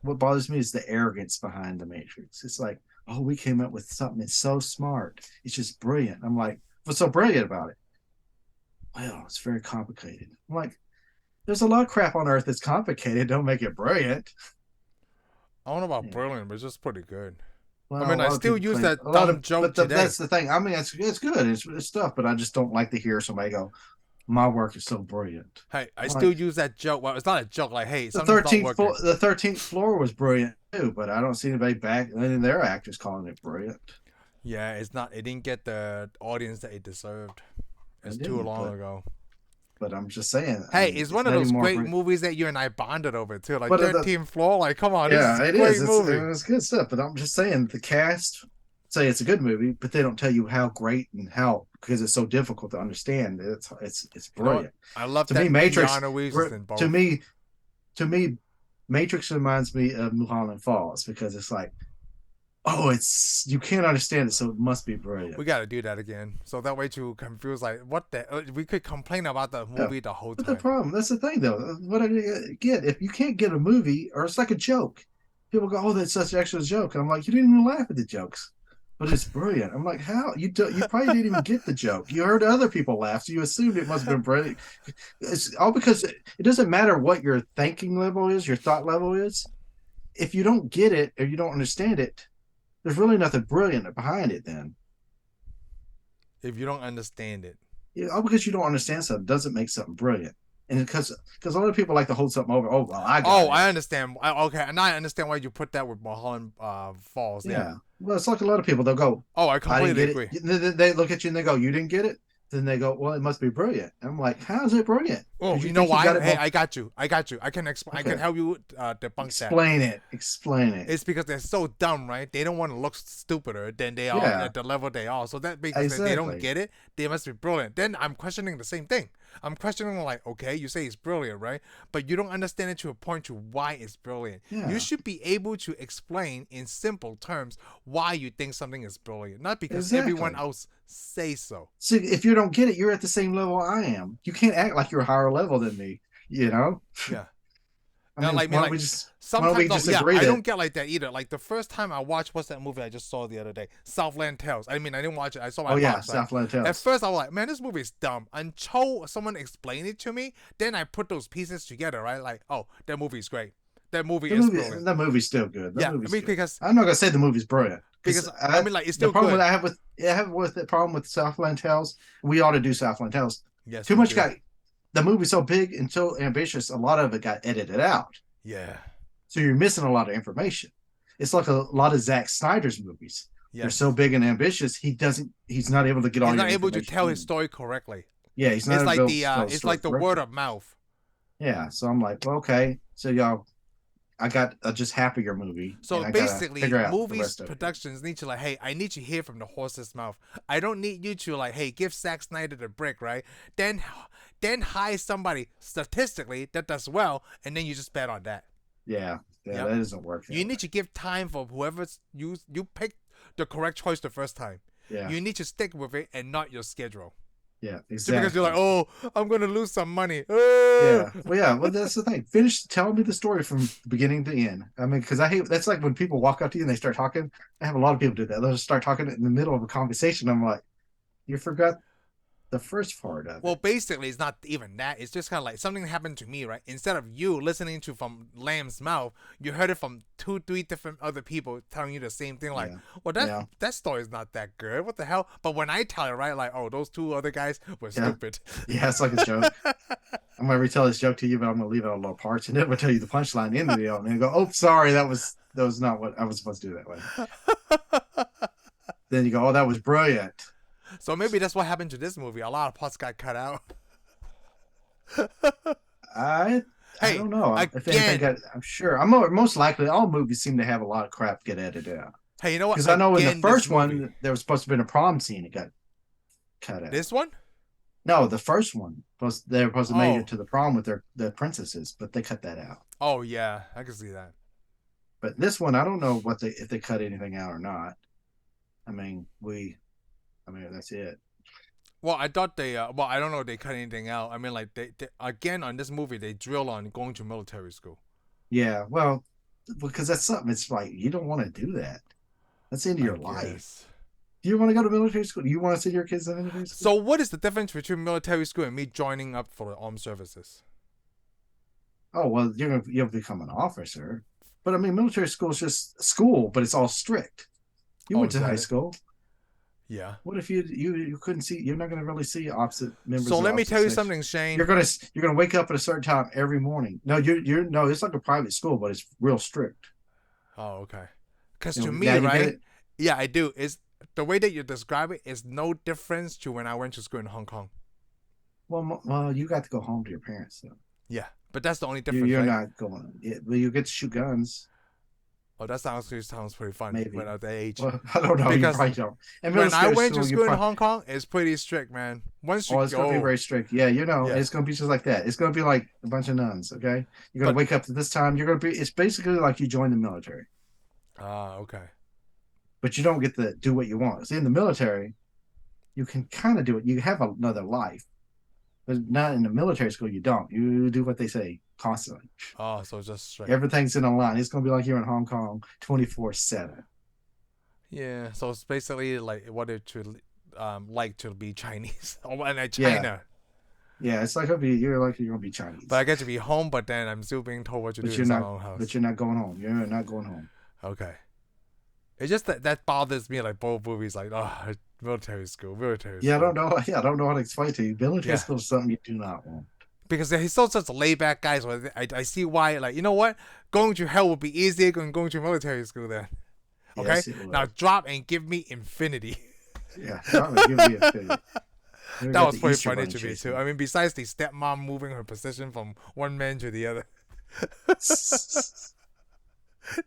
What bothers me is the arrogance behind the Matrix. It's like, oh, we came up with something that's so smart. It's just brilliant. I'm like, what's so brilliant about it? Well, it's very complicated. I'm like, there's a lot of crap on Earth that's complicated. Don't make it brilliant. I don't know about brilliant, but it's just pretty good. Well, I mean, I still use that dumb joke today. That's the thing. I mean, it's good. It's stuff, but I just don't like to hear somebody go, my work is so brilliant. Hey, I still use that joke. Well, it's not a joke. Like, hey, the 13th floor was brilliant too, but I don't see anybody back in their actors calling it brilliant. Yeah, it's not. It didn't get the audience that it deserved. It's too long ago. But I'm just saying. Hey, it's one of those great movies that you and I bonded over too. Like 13th Floor. Like, come on. Yeah, it is. It's good stuff. But I'm just saying the cast say it's a good movie, but they don't tell you how great and how, because it's so difficult to understand. It's brilliant. You know, I love that. Matrix. To me, Matrix reminds me of Mulholland Falls because it's like, oh, you can't understand it, so it must be brilliant. We got to do that again, so that way you confuse. Like, what the? We could complain about the movie the whole time. But the problem, that's the thing, though. What I get, if you can't get a movie, or it's like a joke, people go, "Oh, that's such an extra joke," and I'm like, you didn't even laugh at the jokes, but it's brilliant. I'm like, how? You probably didn't even get the joke. You heard other people laugh, so you assumed it must have been brilliant. It's all because it doesn't matter what your thinking level is, your thought level is. If you don't get it or you don't understand it, there's really nothing brilliant behind it then. If you don't understand it. Yeah, all because you don't understand something doesn't make something brilliant. And because a lot of people like to hold something over. Oh, well, I understand. Okay, and I understand why you put that with Mulholland Falls. Yeah. Well, it's like a lot of people. They'll go, oh, I completely agree. They look at you and they go, you didn't get it? Then they go, well, it must be brilliant. And I'm like, how is it brilliant? Oh, you know why? Hey, I got you. I can explain. Okay. I can help you debunk that. Explain it. It's because they're so dumb, right? They don't want to look stupider than they are at the level they are. So that because they don't get it, they must be brilliant. Then I'm questioning the same thing. I'm questioning like, okay, you say it's brilliant, right? But you don't understand it to a point to why it's brilliant. Yeah. You should be able to explain in simple terms why you think something is brilliant, not because everyone else say so. See, if you don't get it, you're at the same level I am. You can't act like you're a higher level than me, you know? Yeah. Why don't we just agree I don't get like that either. Like the first time I watched, what's that movie I just saw the other day? Southland Tales. I mean, I didn't watch it. I saw my box, Southland Tales. At first I was like, man, this movie is dumb. Until someone explained it to me, then I put those pieces together, right? Like, oh, that movie's great. That movie is brilliant. That movie's still good. Because I'm not gonna say the movie's brilliant. Because I mean, like, it's still the problem good. I have with the problem with Southland Tales. We ought to do Southland Tales. Yes, too much the movie's so big and so ambitious. A lot of it got edited out. Yeah. So you're missing a lot of information. It's like a lot of Zack Snyder's movies. Yes. They're so big and ambitious. He's not able to get all. He's not able to tell his story correctly. Yeah, he's not. It's like the word of mouth. Yeah, so I'm like, well, okay, so y'all. I got a just happier movie. So basically, movies productions need to like, hey, I need you to hear from the horse's mouth. I don't need you to like, hey, give Zack Snyder the brick, right? Then hire somebody statistically that does well, and then you just bet on that. Yeah, that doesn't work. You need to give time for whoever's you pick the correct choice the first time. Yeah. You need to stick with it and not your schedule. Yeah, exactly. Just because you're like, oh, I'm gonna lose some money. Yeah, well, that's the thing. Tell me the story from the beginning to the end. I mean, because I hate that's like when people walk up to you and they start talking. I have a lot of people do that. They'll just start talking in the middle of a conversation. I'm like, you forgot the first part of it. Well, basically, it's not even that. It's just kind of like something happened to me, right? Instead of you listening to from Lamb's mouth, you heard it from 2-3 different other people telling you the same thing. Like, well, that story is not that good. What the hell? But when I tell it, right, like, oh, those 2 other guys were stupid. Yeah, it's like a joke. I'm gonna retell this joke to you, but I'm gonna leave out little parts, and then we'll tell you the punchline in the end of the video, and then go, "Oh, sorry, that was not what I was supposed to do that way." Then you go, "Oh, that was brilliant." So maybe that's what happened to this movie. A lot of parts got cut out. I I Hey, don't know if anything again. I'm sure. Most likely all movies seem to have a lot of crap get edited out. Hey, you know what? Because I know in the Again, this first movie. one there was supposed to have been a prom scene that got cut out. This one? No, the first one they were supposed to make it Oh. to the prom with their princesses, but they cut that out. Oh yeah, I can see that. But this one, I don't know if they cut anything out or not. I mean, that's it. Well, I thought they. Well, I don't know if they cut anything out. I mean, like they again on this movie they drill on going to military school. Yeah, well, because that's something. It's like you don't want to do that. That's the end of I your life. guess. Do you want to go to military school? Do you want to send your kids to military school? So, what is the difference between military school and me joining up for the armed services? Oh well, you'll become an officer. But I mean, military school is just school, but it's all strict. You Oh, went is to high that it? school. Yeah. What if you couldn't see? You're not going to really see opposite members. So of let me opposite tell you sex. something, Shane. You're gonna wake up at a certain time every morning. No, you're no. It's like a private school, but it's real strict. Oh, okay. Because You to know, me, now you get right? it. Yeah, I do. Is the way that you describe it is no difference to when I went to school in Hong Kong. Well, you got to go home to your parents. So Yeah, but that's the only difference, you're right? not going. Well, you get to shoot guns. Oh, that sounds pretty fun. Maybe. When at that age. Well, I don't know. Because you probably don't. And when I went to you school in probably, Hong Kong, it's pretty strict, man. Once you it's going to be go, very strict. Yeah, yeah. it's going to be just like that. It's going to be like a bunch of nuns. Okay, you're going But to wake up at this time. You're going to be. It's basically like you join the military, okay. but you don't get to do what you want. See, in the military, you can kind of do it. You have another life, but not in the military school. You don't. You do what they say constantly. Oh, so it's just straight. Everything's in a line. It's going to be like here in Hong Kong, 24/7. Yeah, so it's basically like what it should like to be Chinese or in China. Yeah, it's like you're going to be Chinese. But I get to be home, but then I'm still being told what to do But in you're my not. own house. But you're not going home. You're not going home. Okay. It's just that bothers me. Like both movies, like military school. Yeah, I don't know. Yeah, I don't know how to explain to you. Military school is something you do not want. Because he's so such a laid back guy, so I see why. Like, you know what? Going to hell would be easier than going to military school. Then, okay. Yes, now drop and give me infinity. Yeah, that would give me a thing. That was pretty funny to me too. I mean, besides the stepmom moving her position from one man to the other,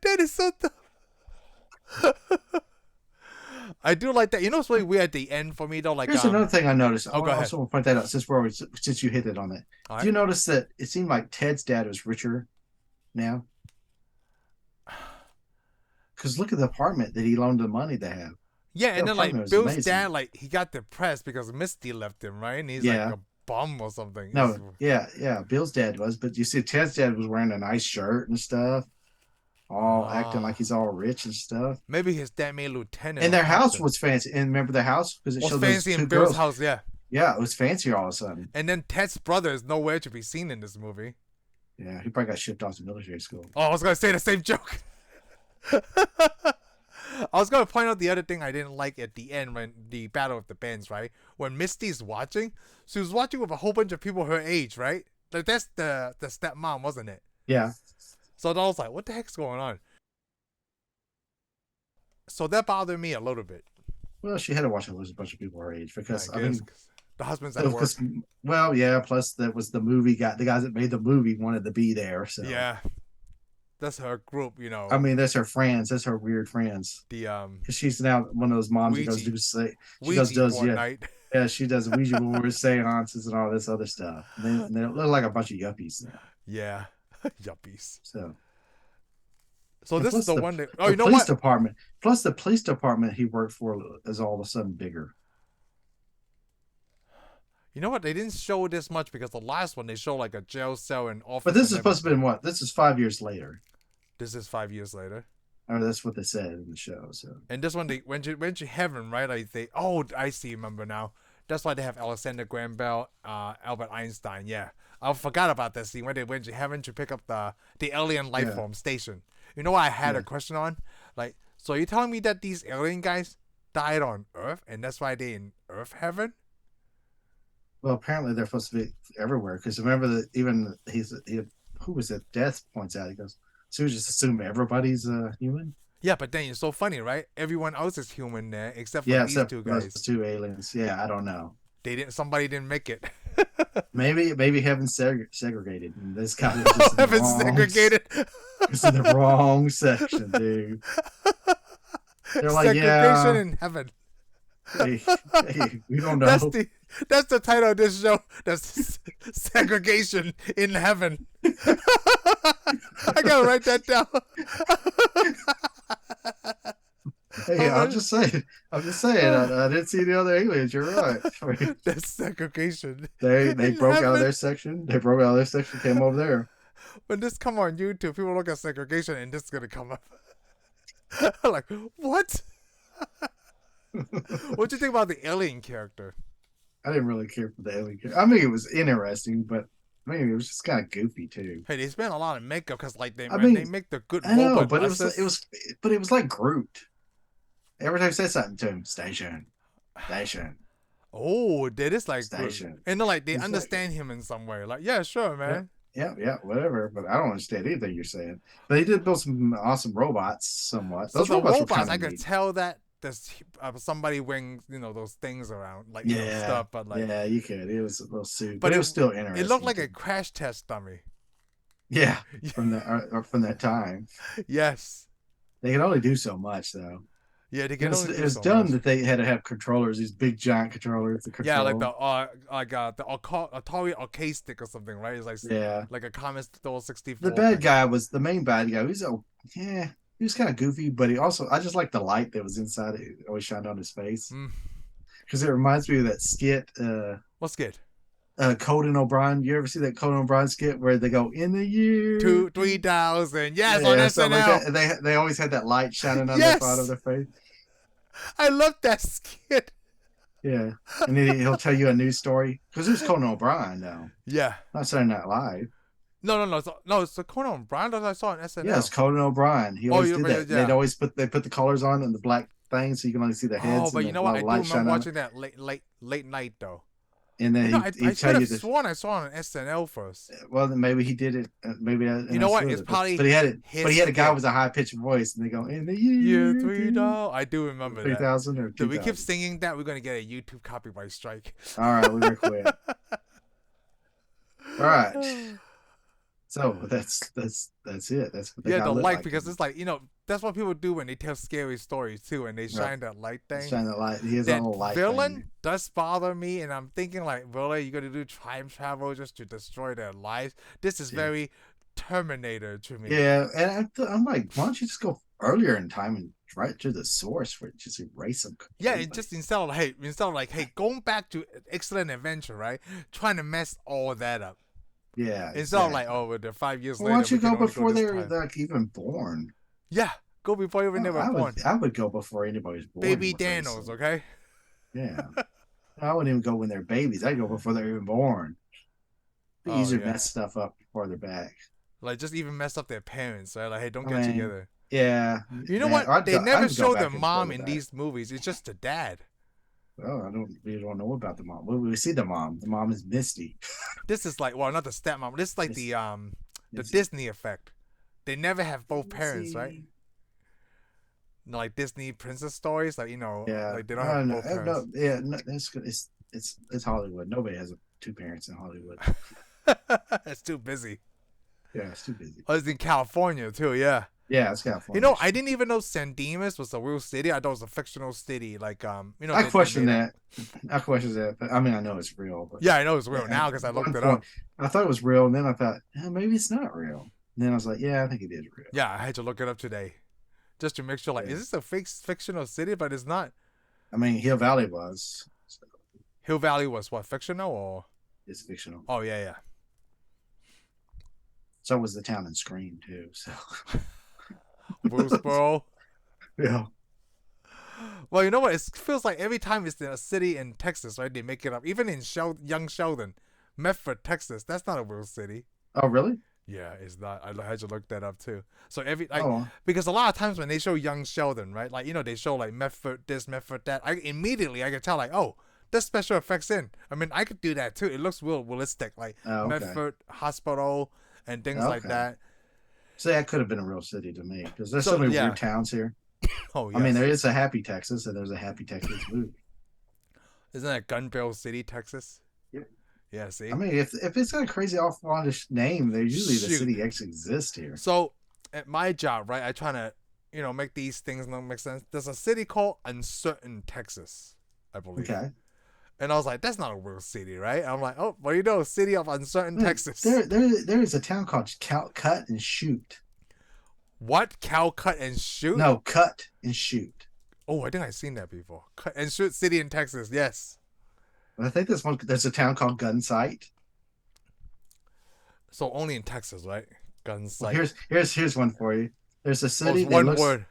that is so dumb. I do like that. You know what's really weird at the end for me though? Like, here's another thing I noticed. Oh, go ahead. I also want to point that out since you hit it on it. All Do you notice that it seemed like Ted's dad was richer now? Because look at the apartment that he loaned the money to have. Yeah, and then like apartment was Bill's amazing. dad, like he got depressed because Misty left him, right? And he's like a bum or something. No, yeah. Bill's dad was, but you see, Ted's dad was wearing a nice shirt and stuff, all acting like he's all rich and stuff. Maybe his dad made lieutenant. And their house was fancy. And remember the house because it was showed fancy those two in Bill's girls. house. Yeah. Yeah, it was fancy all of a sudden. And then Ted's brother is nowhere to be seen in this movie. Yeah, he probably got shipped off to military school. Oh, I was gonna say the same joke. I was gonna point out the other thing I didn't like at the end when the battle of the bands, right? When Misty's watching, she was watching with a whole bunch of people her age, right? Like that's the stepmom, wasn't it? Yeah. So I was like, what the heck's going on? So that bothered me a little bit. Well, she had to watch it with a bunch of people her age because I mean, the husband's at work. Well, yeah. Plus, that was the movie guy. The guys that made the movie wanted to be there. So yeah. That's her group, you know. I mean, that's her friends. That's her weird friends. Because she's now one of those moms Ouija, that goes do night. Yeah, she does Ouija boards, seances, and all this other stuff. And they look like a bunch of yuppies now. Yeah, yuppies. So this is the one that. Oh, you know what? Plus, the police department he worked for is all of a sudden bigger. You know what? They didn't show this much because the last one they show like a jail cell and office. But this is supposed to be what? This is 5 years later. This is 5 years later. Or that's what they said in the show. So. And this one they went to heaven, right? Like I see. Remember now. That's why they have Alexander Graham Bell, Albert Einstein. Yeah, I forgot about that scene when they went to heaven to pick up the alien life form station. You know what I had a question on? Like, so you're telling me that these alien guys died on Earth and that's why they in Earth heaven? Well, apparently they're supposed to be everywhere. Because remember that even who was it? Death points out. He goes, so we just assume everybody's human. Yeah, but then it's so funny, right? Everyone else is human there except for Yeah, these except two for those guys. two aliens. Yeah, I don't know. They didn't. Somebody didn't make it. Maybe heaven's segregated, and this guy was just in the Heaven wrong. segregated. It's in the wrong section, dude. They're like, Segregation yeah, in heaven. hey, we don't That's know. the that's the title of this show. That's segregation in heaven. I gotta write that down. Hey, I'm just saying. I'm just saying. I didn't see the other aliens. You're right. That's segregation They in broke out of heaven. their section. They broke out of their section. Came over there. When this come on YouTube, people look at segregation and this is gonna come up. Like, what? What do you think about the alien character? I didn't really care for the alien. I mean, it was interesting, but I mean, it was just kind of goofy too. Hey, they spent a lot of makeup because, like, I when they mean, make the good I know, robot but buses. it was like Groot. Every time he said something to him, station, station, Oh, that is like good. station. And then, like, they It's like, understand him in some way. Like, yeah, sure, yeah, man. yeah, whatever. But I don't understand anything you're saying. But he did build some awesome robots, somewhat. So Those the robots were robots, kind I of could neat. tell that there's somebody wearing, those things around, like, Yeah, stuff. But, like, yeah, you could. It was a little suit, but but it it was still it looked interesting like too. a crash test dummy. Yeah, from that time, Yes. they could only do so much though. Yeah, they can only It do was so dumb much. that they had to have controllers, these big giant controllers to Yeah, like control. the Atari arcade stick or something, right? It's Yeah, like a Commodore the 64 bad thing. guy was the main bad guy. Yeah, he was kind of goofy, but he also I just like the light that was inside it. It always shined on his face Mm. because it reminds me of that skit. What's good? Conan O'Brien. You ever see that Conan O'Brien skit where they go in the year? 3,000. Yes, on Yeah, something like SNL. that. They always had that light shining on their front of Yes, their face. I love that skit. Yeah, and then he'll tell you a news story because it was Conan O'Brien now, Yeah. not Saturday Night Live. No. No, it's the Conan O'Brien that I saw on Yeah, it's SNL. Conan O'Brien. He Oh, always did that. yeah. They put the colors on and the black thing so you can only see their Oh, heads but and you the know what? I do light shine remember on it. watching that late night though. And then I he could tell you have this. sworn I saw it on SNL first. Well, then maybe he did it. Maybe and You know that's what? really It's probably but he had it. But his he had a guy skit. with a high pitched voice, and they go in the Year year 3,000. I do remember three that. thousand or If two we keep thousand. singing that, we're gonna get a YouTube copyright strike. All right, we're gonna quit. All right. So that's it. That's what they Yeah, got the lit light like. because it's like that's what people do when they tell scary stories too, and they Right. shine that light Let's thing. shine that light. He has a That little light villain thing. does bother me, and I'm thinking like, really, you gonna do time travel just to destroy their lives? This is Yeah. very Terminator to me. Yeah, and I'm like, why don't you just go earlier in time and right to the source for it? Just erase them Yeah, completely. and just instead of like, hey, going back to Excellent Adventure, right? Trying to mess all that up. Yeah, Instead of exactly. like, oh, well, they're 5 years Well, why later, don't we you can go only go before this they're time. like even born? Yeah, go before even they were born. I would go before anybody's born. Baby I'm afraid, Danos, so. okay? Yeah, I wouldn't even go when they're babies. I'd go before they're even born. Be Oh easier to yeah. mess stuff up before they're back. Like just even mess up their parents, right? Like, hey, don't I get mean, together. yeah, You know man, what? They never I'd go show the back and spoil mom the in dad. these movies. It's just the dad. Oh, we don't know about the mom. We see the mom. The mom is Misty. This is like, well, not the stepmom. This is like Misty. the Misty. Disney effect. They never have both parents, right? Misty. Like Disney princess stories, like Yeah, like they don't I have don't know. both parents. No, yeah, no, it's good. It's Hollywood. Nobody has two parents in Hollywood. It's too busy. Yeah, it's too busy. Oh, it's in California too. Yeah. Yeah, it's California. I didn't even know San Dimas was a real city. I thought it was a fictional city. Like I question that. I question that. But, I mean, I know it's real. But Yeah, I know it's real at now because I one looked it point, up. I thought it was real, and then I thought maybe it's not real. And then I was like, yeah, I think it is real. Yeah, I had to look it up today, just to make sure. Like, Yeah. is this a fake fictional city? But it's not. I mean, Hill Valley was. So Hill Valley was what, fictional or? it's fictional. Oh yeah. So was the town in Scream too. So Woodsboro. yeah, Well, you know what? It feels like every time it's in a city in Texas, right? They make it up. Even in Young Sheldon, Medford, Texas. That's not a real city. oh really? Yeah, it's not. I had to look that up too. So Oh, because a lot of times when they show Young Sheldon, right? Like they show like Medford this, Medford that. I can tell like, oh, There's special effects in. I mean, I could do that too. It looks real realistic, like Oh, okay. Medford Hospital and things like Okay. that. So that could have been a real city to me because there's So so many yeah. weird towns here. Oh I mean, there yes. is a Happy Texas, and there's a Happy Texas movie. Isn't that Gunbarrel City, Texas? Yep. Yeah. See. I mean, if it's got a crazy off-landish name, they usually the Shoot. city actually exists here. So at my job, right, I try to, make these things not make sense. There's a city called Uncertain, Texas, I believe. Okay. And I was like, that's not a real city, right? And I'm like, oh, what do you know? City of Uncertain, Texas. There is a town called Cut and Shoot. What? Cow cut and shoot? No, Cut and Shoot. Oh, I think I've seen that before. Cut and shoot city in Texas, yes. I think there's a town called Gun Sight. So only in Texas, right? Gun sight. Well, here's one for you. There's a city it's one word.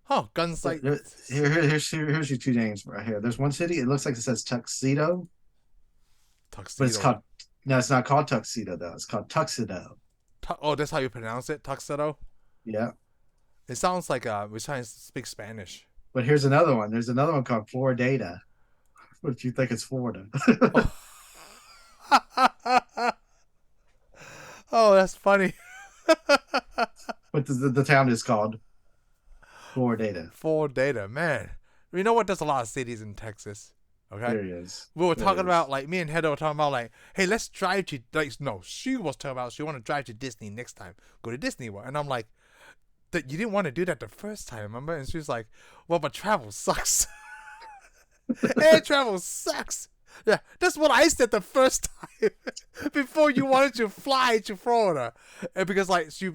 Huh, gun sight. Here's your two names right here. There's one city. It looks like it says Tuxedo. Tuxedo. But it's not called Tuxedo though. It's called Tuxedo. Oh, that's how you pronounce it, Tuxedo. Yeah. It sounds like we're trying to speak Spanish. But here's another one. There's another one called Florida. What do you think it's Florida? Oh, that's funny. But the town is called Florida, man. You know what? There's a lot of cities in Texas. Okay. There he is. We were talking about, like, me and Heather were talking about, like, hey, let's drive to, like, no, she was talking about she want to drive to Disney next time. Go to Disney World. And I'm like, you didn't want to do that the first time, remember? And she was like, well, but travel sucks. Air travel sucks. Yeah, that's what I said the first time before you wanted to fly to Florida. And because, like, she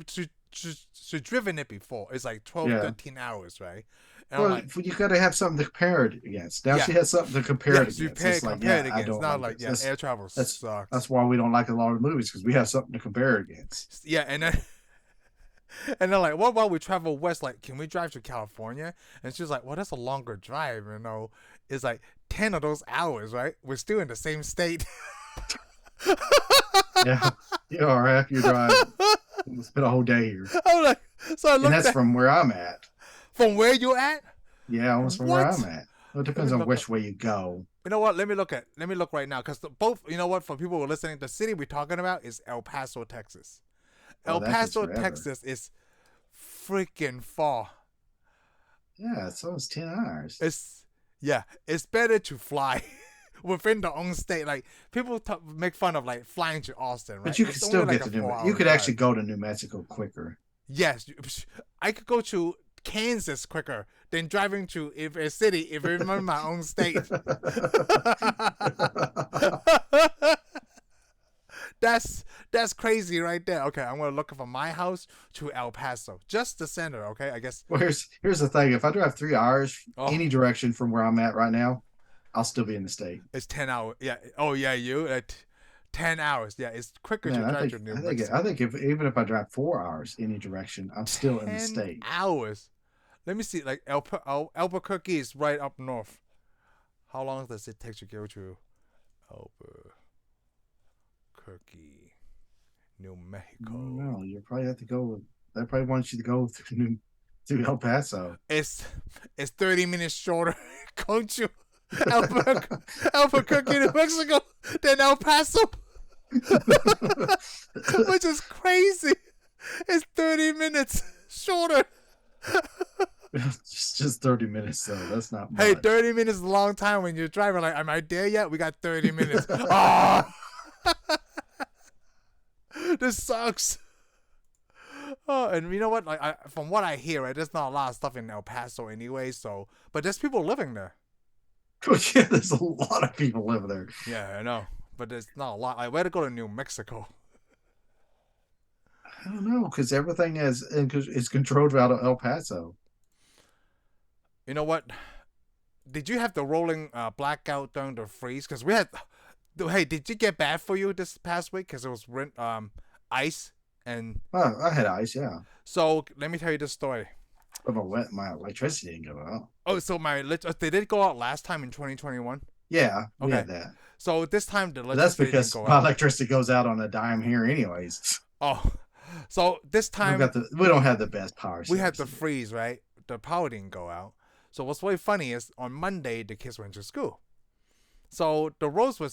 driven it before. It's like 12, 13 hours, right? And well, like, you got to have something to compare it against. Now she has something to compare it against. Compare it against. Not like, air travel sucks. That's why we don't like a lot of movies, because we have something to compare it against. Yeah, and then... And they're like, what about we travel west? Like, can we drive to California? And she's like, well, that's a longer drive, It's like 10 of those hours, right? We're still in the same state. Yeah. Or after you drive, spend a whole day here. I'm like, so I looked and that's from where I'm at. From where you at? Yeah, almost from where I'm at. Well, it depends on which way you go. You know what? Let me look right now. Because both, you know what? For people who are listening, the city we're talking about is El Paso, Texas. El Paso, Texas is freaking far. Yeah, it's almost 10 hours. It's better to fly within the own state. Like, people make fun of, like, flying to Austin, right? But you could still get to New Mexico. You could actually go to New Mexico quicker. Yes, I could go to Kansas quicker than driving to a city if it's in my own state. That's crazy right there. Okay, I'm gonna look from my house to El Paso, just the center. Okay, I guess. Well, here's the thing: if I drive 3 hours any direction from where I'm at right now, I'll still be in the state. It's 10 hours. Yeah. Oh yeah, you at 10 hours. Yeah, it's quicker to drive to New Mexico. I think even if I drive 4 hours any direction, I'm still in the state. 10 hours. Let me see. Like Albuquerque is right up north. How long does it take to go to Albuquerque, New Mexico? No, you probably have to go. They probably want you to go through El Paso. It's 30 minutes shorter going to Albuquerque, New Mexico than El Paso, which is crazy. It's 30 minutes shorter. just 30 minutes, though. That's not much. Hey, 30 minutes is a long time when you're driving. Like, am I there yet? We got 30 minutes. Oh! This sucks. Oh, and you know what? Like, from what I hear, right, there's not a lot of stuff in El Paso anyway. So, but there's people living there. Yeah, there's a lot of people living there. Yeah, I know, but there's not a lot. I better go to New Mexico. I don't know, because everything is controlled out of El Paso. You know what? Did you have the rolling blackout during the freeze? Because we had. Hey, did you get bad for you this past week? Because it was ice and. Oh, I had ice, yeah. So let me tell you this story. But my electricity didn't go out. Oh, so did it go out last time in 2021? Yeah, we had that. So this time the electricity didn't go out. My electricity goes out on a dime here, anyways. Oh, so this time we don't have the best power. We had the freeze, right? The power didn't go out. So what's really funny is on Monday the kids went to school. So the roads it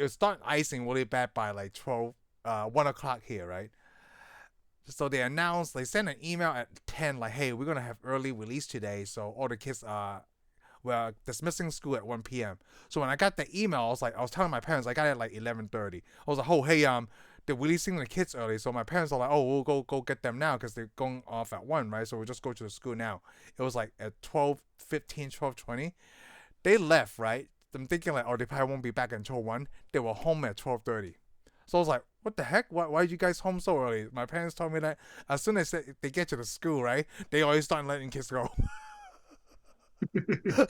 was starting icing really bad by like 1 o'clock here, right? So they sent an email at 10 like, hey, we're gonna have early release today, so all the kids were dismissing school at 1 p.m. So when I got the email, I was telling my parents I got it at like 11:30. I was like, oh hey, they're releasing the kids early, so my parents are like, oh, we'll go get them now because they're going off at 1, right? So we'll just go to the school now. It was like at 12:15, 12:20. They left, right? I'm thinking like, oh, they probably won't be back until 1. They were home at 12:30. So I was like, what the heck? Why are you guys home so early? My parents told me that as soon as they get to the school, right, they always start letting kids go. I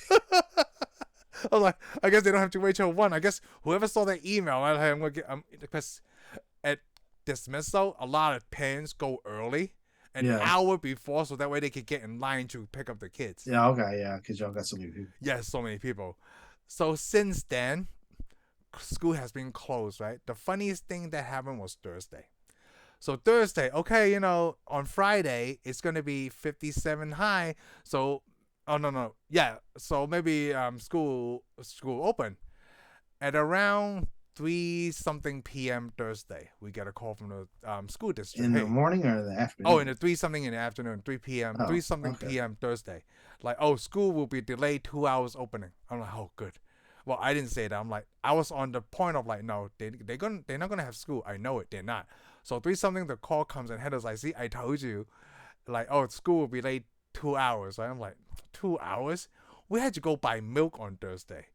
was like, I guess they don't have to wait till 1. I guess whoever saw that email, right, I'm gonna get because at dismissal, a lot of parents go early an hour before, so that way they can get in line to pick up the kids. Yeah, okay, yeah, because y'all got so many people. Yes, so many people. So since then, school has been closed, right? The funniest thing that happened was Thursday. So Thursday, okay, on Friday, it's going to be 57 high. So, oh, no. Yeah, so maybe school open. At around 3-something p.m. Thursday, we get a call from the school district. In the morning or in the afternoon? Oh, in the 3-something in the afternoon, 3 p.m., 3-something p.m. Thursday. Like, oh, school will be delayed 2 hours opening. I'm like, oh, good. Well, I didn't say that. I'm like, I was on the point of like, no, they're not gonna have school. I know it. They're not. So 3-something, the call comes and Heather's like, see, I told you, like, oh, school will be late 2 hours. Right? I'm like, 2 hours? We had to go buy milk on Thursday.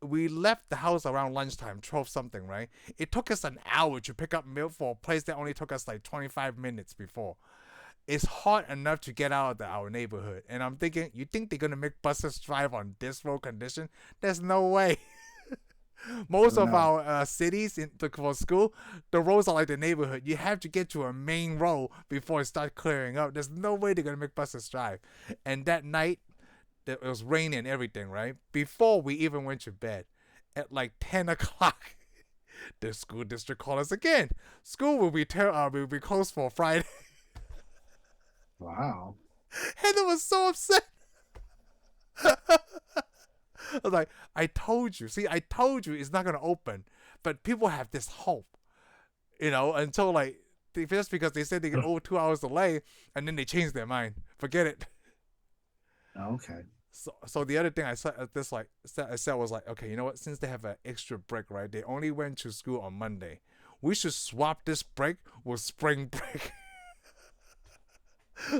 We left the house around lunchtime, 12-something, right? It took us an hour to pick up milk for a place that only took us like 25 minutes before. It's hard enough to get out of our neighborhood. And I'm thinking, you think they're going to make buses drive on this road condition? There's no way. Most of our cities for school, the roads are like the neighborhood. You have to get to a main road before it starts clearing up. There's no way they're going to make buses drive. And that night, it was raining and everything, right? Before we even went to bed, at like 10 o'clock, the school district called us again. School will be closed for Friday. Wow. Heather was so upset. I was like, I told you. See, I told you it's not going to open. But people have this hope, until like, just because they said they get 2 hours delay, and then they changed their mind. Forget it. Okay. So the other thing I said was like, okay, you know what? Since they have an extra break, right? They only went to school on Monday. We should swap this break with spring break.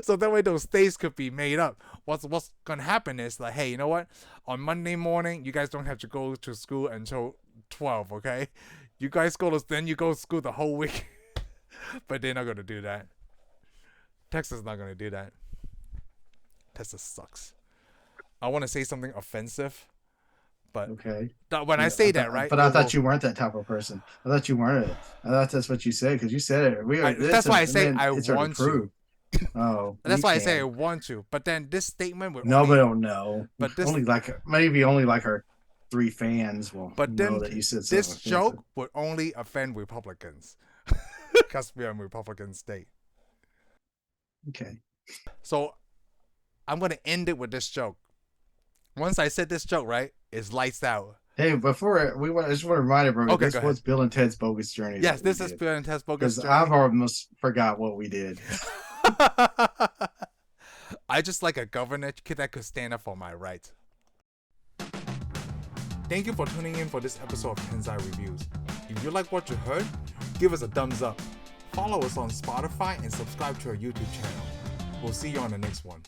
So that way those days could be made up. What's gonna happen is like, hey, you know what? On Monday morning, you guys don't have to go to school until 12, okay? You guys go to school the whole week. But they're not gonna do that. Texas is not gonna do that. Texas sucks. I want to say something offensive, but okay. When I say that, right? But I thought you weren't that type of person. I thought you weren't. I thought that's what you said because you said it. That's why I say I want to. Oh, that's why I say I want to. But then this statement would nobody don't know. But this only like our 3 fans will know that you said something. This joke would only offend Republicans because we are a Republican state. Okay. So I'm gonna end it with this joke. Once I said this joke, right, it's lights out. Hey, before I just want to remind everybody, this was Bill and Ted's Bogus Journey. Yes, this is Bill and Ted's Bogus Journey. Because I've almost forgot what we did. I just like a governor that could stand up for my rights. Thank you for tuning in for this episode of Tensai Reviews. If you like what you heard, give us a thumbs up. Follow us on Spotify and subscribe to our YouTube channel. We'll see you on the next one.